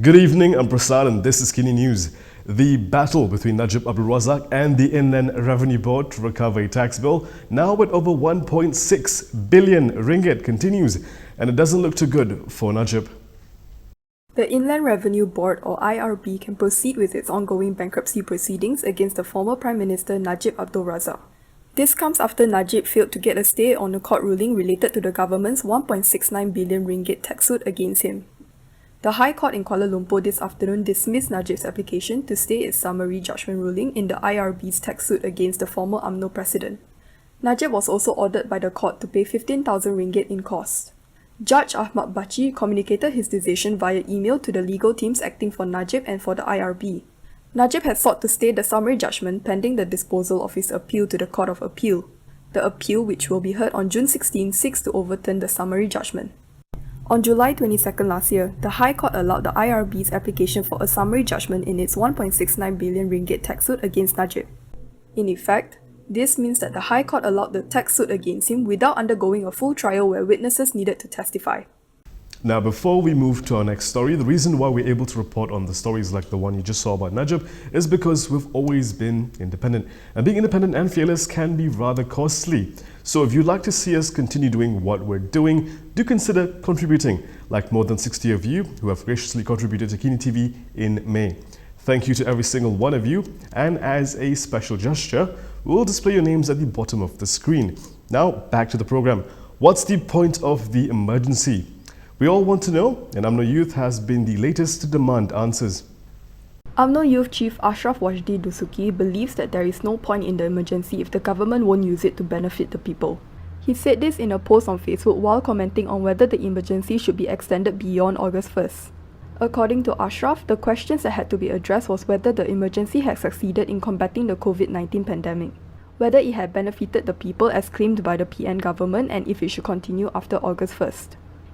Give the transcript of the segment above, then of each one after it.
Good evening, I'm Prasad and this is KiniNews. The battle between Najib Abdul Razak and the Inland Revenue Board to recover a tax bill, now with over 1.6 billion ringgit, continues, and it doesn't look too good for Najib. The Inland Revenue Board, or IRB, can proceed with its ongoing bankruptcy proceedings against the former Prime Minister Najib Abdul Razak. This comes after Najib failed to get a stay on a court ruling related to the government's 1.69 billion ringgit tax suit against him. The High Court in Kuala Lumpur this afternoon dismissed Najib's application to stay its summary judgment ruling in the IRB's tax suit against the former UMNO president. Najib was also ordered by the court to pay 15,000 ringgit in costs. Judge Ahmad Bachi communicated his decision via email to the legal teams acting for Najib and for the IRB. Najib had sought to stay the summary judgment pending the disposal of his appeal to the Court of Appeal. The appeal, which will be heard on June 16, seeks to overturn the summary judgment. On July 22 last year, the High Court allowed the IRB's application for a summary judgment in its 1.69 billion ringgit tax suit against Najib. In effect, this means that the High Court allowed the tax suit against him without undergoing a full trial where witnesses needed to testify. Now, before we move to our next story, the reason why we're able to report on the stories like the one you just saw about Najib is because we've always been independent. And being independent and fearless can be rather costly. So if you'd like to see us continue doing what we're doing, do consider contributing, like more than 60 of you who have graciously contributed to Kini TV in May. Thank you to every single one of you, and as a special gesture, we'll display your names at the bottom of the screen. Now, back to the program. What's the point of the emergency? We all want to know, and UMNO Youth has been the latest to demand answers. UMNO Youth Chief Ashraf Wajdi Dusuki believes that there is no point in the emergency if the government won't use it to benefit the people. He said this in a post on Facebook while commenting on whether the emergency should be extended beyond August 1st. According to Ashraf, the questions that had to be addressed was whether the emergency had succeeded in combating the COVID-19 pandemic, whether it had benefited the people as claimed by the PN government, and if it should continue after August 1st.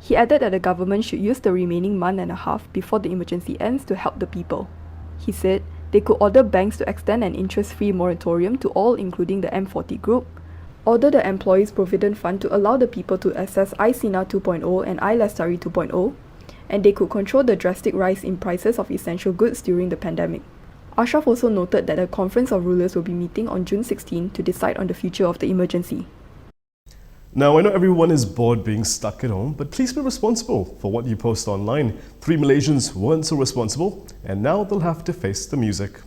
He added that the government should use the remaining month and a half before the emergency ends to help the people. He said they could order banks to extend an interest-free moratorium to all, including the M40 group, order the Employees Provident Fund to allow the people to access iSina 2.0 and iLestari 2.0, and they could control the drastic rise in prices of essential goods during the pandemic. Ashraf also noted that a conference of rulers will be meeting on June 16 to decide on the future of the emergency. Now, I know everyone is bored being stuck at home, but please be responsible for what you post online. 3 Malaysians weren't so responsible, and now they'll have to face the music.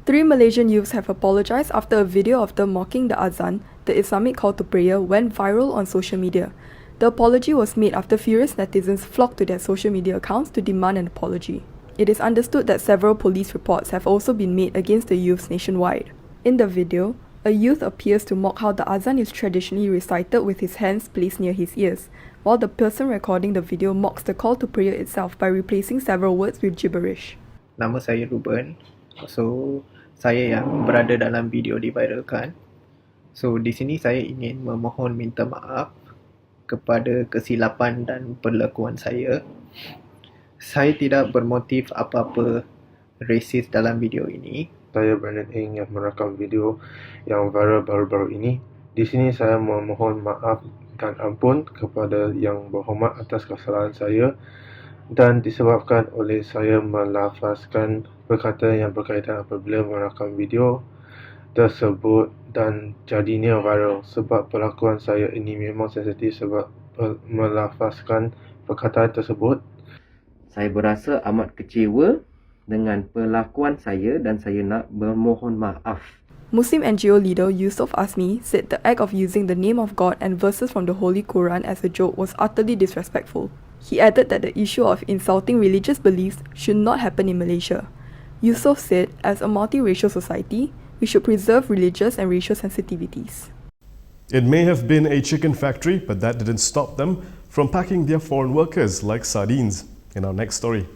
3 Malaysian youths have apologized after a video of them mocking the azan, the Islamic call to prayer, went viral on social media. The apology was made after furious netizens flocked to their social media accounts to demand an apology. It is understood that several police reports have also been made against the youths nationwide. In the video, a youth appears to mock how the azan is traditionally recited with his hands placed near his ears, while the person recording the video mocks the call to prayer itself by replacing several words with gibberish. Nama saya Ruben. So, saya yang berada dalam video diviralkan. So, di sini saya ingin memohon minta maaf kepada kesilapan dan perlakuan saya. Saya tidak bermotif apa-apa rasis dalam video ini. Saya Brandon Eng yang merakam video yang viral baru-baru ini. Di sini saya memohon maaf dan ampun kepada Yang Berhormat atas kesalahan saya dan disebabkan oleh saya melafazkan perkataan yang berkaitan apabila merakam video tersebut dan jadinya viral sebab perlakuan saya ini memang sensitif sebab melafazkan perkataan tersebut. Saya berasa amat kecewa dengan perlakuan saya dan saya nak bermohon maaf. Muslim NGO leader Yusof Asmi said the act of using the name of God and verses from the Holy Quran as a joke was utterly disrespectful. He added that the issue of insulting religious beliefs should not happen in Malaysia. Yusof said, as a multiracial society, we should preserve religious and racial sensitivities. It may have been a chicken factory, but that didn't stop them from packing their foreign workers like sardines. In our next story.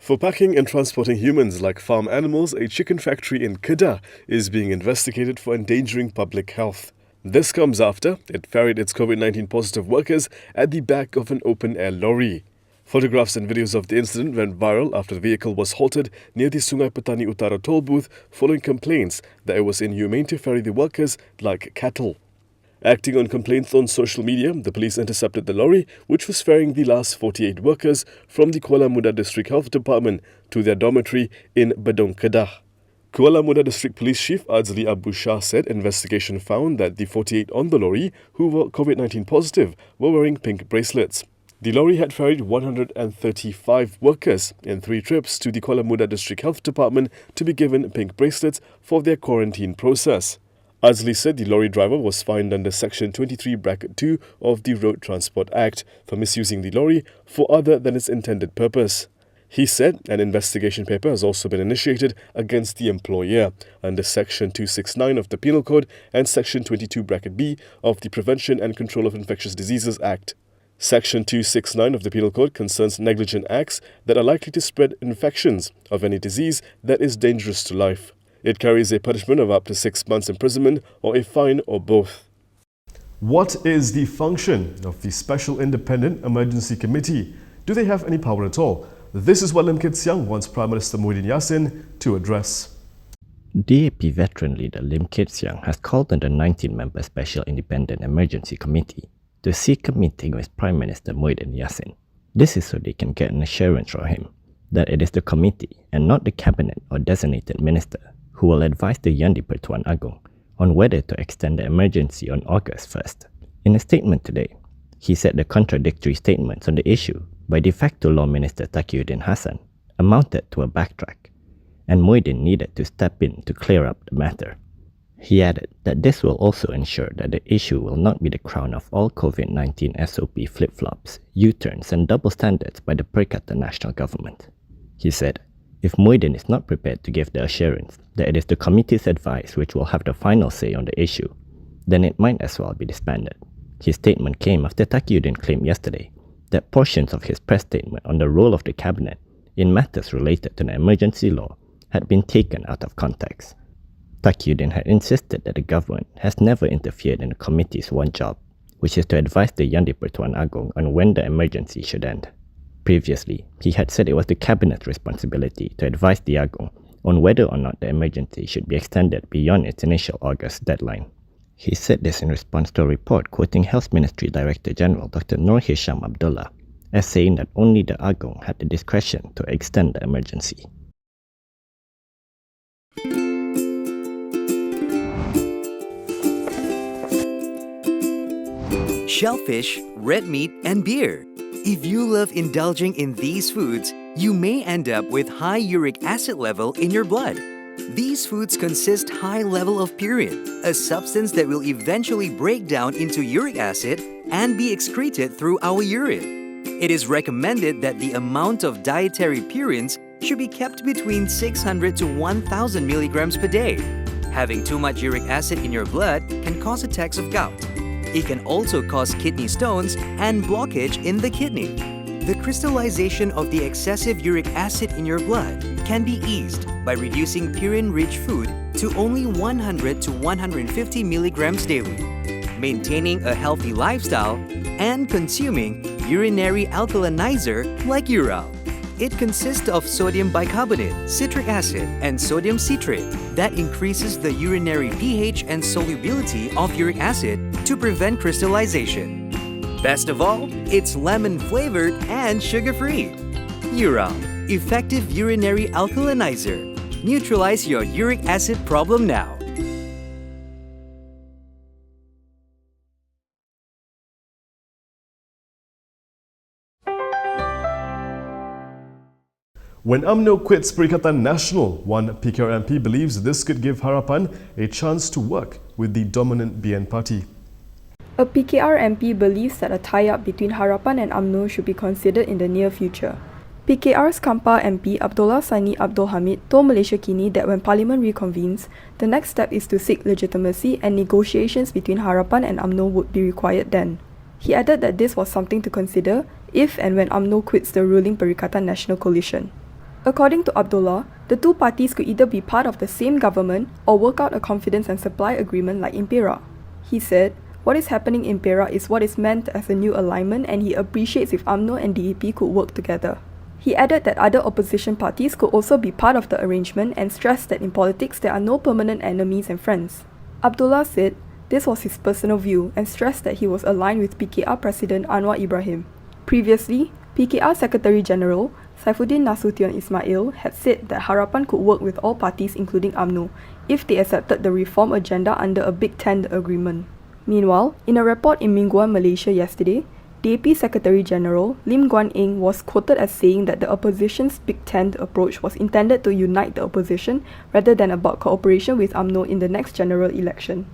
For packing and transporting humans like farm animals, a chicken factory in Kedah is being investigated for endangering public health. This comes after it ferried its COVID-19 positive workers at the back of an open-air lorry. Photographs and videos of the incident went viral after the vehicle was halted near the Sungai Petani Utara toll booth following complaints that it was inhumane to ferry the workers like cattle. Acting on complaints on social media, the police intercepted the lorry, which was ferrying the last 48 workers from the Kuala Muda District Health Department to their dormitory in Bedong Kedah. Kuala Muda District Police Chief Najib Abdul Razak said investigation found that the 48 on the lorry who were COVID-19 positive were wearing pink bracelets. The lorry had ferried 135 workers in 3 trips to the Kuala Muda District Health Department to be given pink bracelets for their quarantine process. Azli said the lorry driver was fined under Section 23(2) of the Road Transport Act for misusing the lorry for other than its intended purpose. He said an investigation paper has also been initiated against the employer under Section 269 of the Penal Code and Section 22(b) of the Prevention and Control of Infectious Diseases Act. Section 269 of the Penal Code concerns negligent acts that are likely to spread infections of any disease that is dangerous to life. It carries a punishment of up to 6 months imprisonment or a fine or both. What is the function of the Special Independent Emergency Committee? Do they have any power at all? This is what Lim Kit Siang wants Prime Minister Muhyiddin Yassin to address. DAP veteran leader Lim Kit Siang has called on the 19-member Special Independent Emergency Committee to seek a meeting with Prime Minister Muhyiddin Yassin. This is so they can get an assurance from him that it is the committee and not the cabinet or designated minister who will advise the Yang di-Pertuan Agong on whether to extend the emergency on August 1st. In a statement today, he said the contradictory statements on the issue by de facto Law Minister Taqiyuddin Hassan amounted to a backtrack, and Muhyiddin needed to step in to clear up the matter. He added that this will also ensure that the issue will not be the crown of all COVID-19 SOP flip-flops, U-turns and double standards by the Perikatan National Government. He said, if Muhyiddin is not prepared to give the assurance that it is the committee's advice which will have the final say on the issue, then it might as well be disbanded. His statement came after Taqiyuddin claimed yesterday that portions of his press statement on the role of the cabinet in matters related to the emergency law had been taken out of context. Taqiyuddin had insisted that the government has never interfered in the committee's one job, which is to advise the Yang di-Pertuan Agong on when the emergency should end. Previously, he had said it was the cabinet's responsibility to advise the Agong on whether or not the emergency should be extended beyond its initial August deadline. He said this in response to a report quoting Health Ministry Director General Dr. Nur Hisham Abdullah as saying that only the Agong had the discretion to extend the emergency. Shellfish, red meat, and beer. If you love indulging in these foods, you may end up with high uric acid level in your blood. These foods consist high level of purine, a substance that will eventually break down into uric acid and be excreted through our urine. It is recommended that the amount of dietary purines should be kept between 600 to 1000 milligrams per day. Having too much uric acid in your blood can cause attacks of gout. It can also cause kidney stones and blockage in the kidney. The crystallization of the excessive uric acid in your blood can be eased by reducing purine-rich food to only 100 to 150 milligrams daily, maintaining a healthy lifestyle, and consuming urinary alkalinizer like Ural. It consists of sodium bicarbonate, citric acid, and sodium citrate that increases the urinary pH and solubility of uric acid to prevent crystallization. Best of all, it's lemon-flavored and sugar-free. Ural, effective urinary alkalinizer. Neutralize your uric acid problem now. When UMNO quits Perikatan Nasional, one PKR MP believes this could give Harapan a chance to work with the dominant BN party. A PKR MP believes that a tie-up between Harapan and UMNO should be considered in the near future. PKR's Kampar MP Abdullah Sani Abdul Hamid told Malaysia Kini that when Parliament reconvenes, the next step is to seek legitimacy and negotiations between Harapan and UMNO would be required then. He added that this was something to consider if and when UMNO quits the ruling Perikatan Nasional Coalition. According to Abdullah, the two parties could either be part of the same government or work out a confidence and supply agreement like in Perak. He said, what is happening in Perak is what is meant as a new alignment and he appreciates if UMNO and DAP could work together. He added that other opposition parties could also be part of the arrangement and stressed that in politics there are no permanent enemies and friends. Abdullah said, This was his personal view and stressed that he was aligned with PKR President Anwar Ibrahim. Previously, PKR Secretary General Saifuddin Nasution Ismail had said that Harapan could work with all parties including UMNO if they accepted the reform agenda under a Big Tent agreement. Meanwhile, in a report in Mingguan, Malaysia yesterday, DAP Secretary General Lim Guan Eng was quoted as saying that the opposition's Big Tent approach was intended to unite the opposition rather than about cooperation with UMNO in the next general election.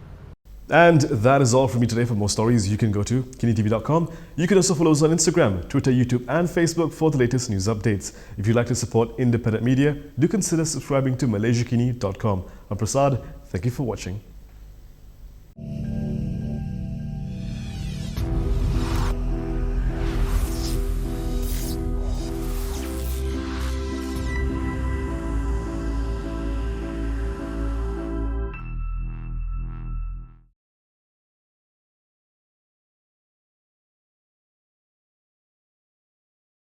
And that is all from me today. For more stories, you can go to KiniTV.com. You can also follow us on Instagram, Twitter, YouTube, and Facebook for the latest news updates. If you'd like to support independent media, do consider subscribing to MalaysiaKini.com. I'm Prasad. Thank you for watching.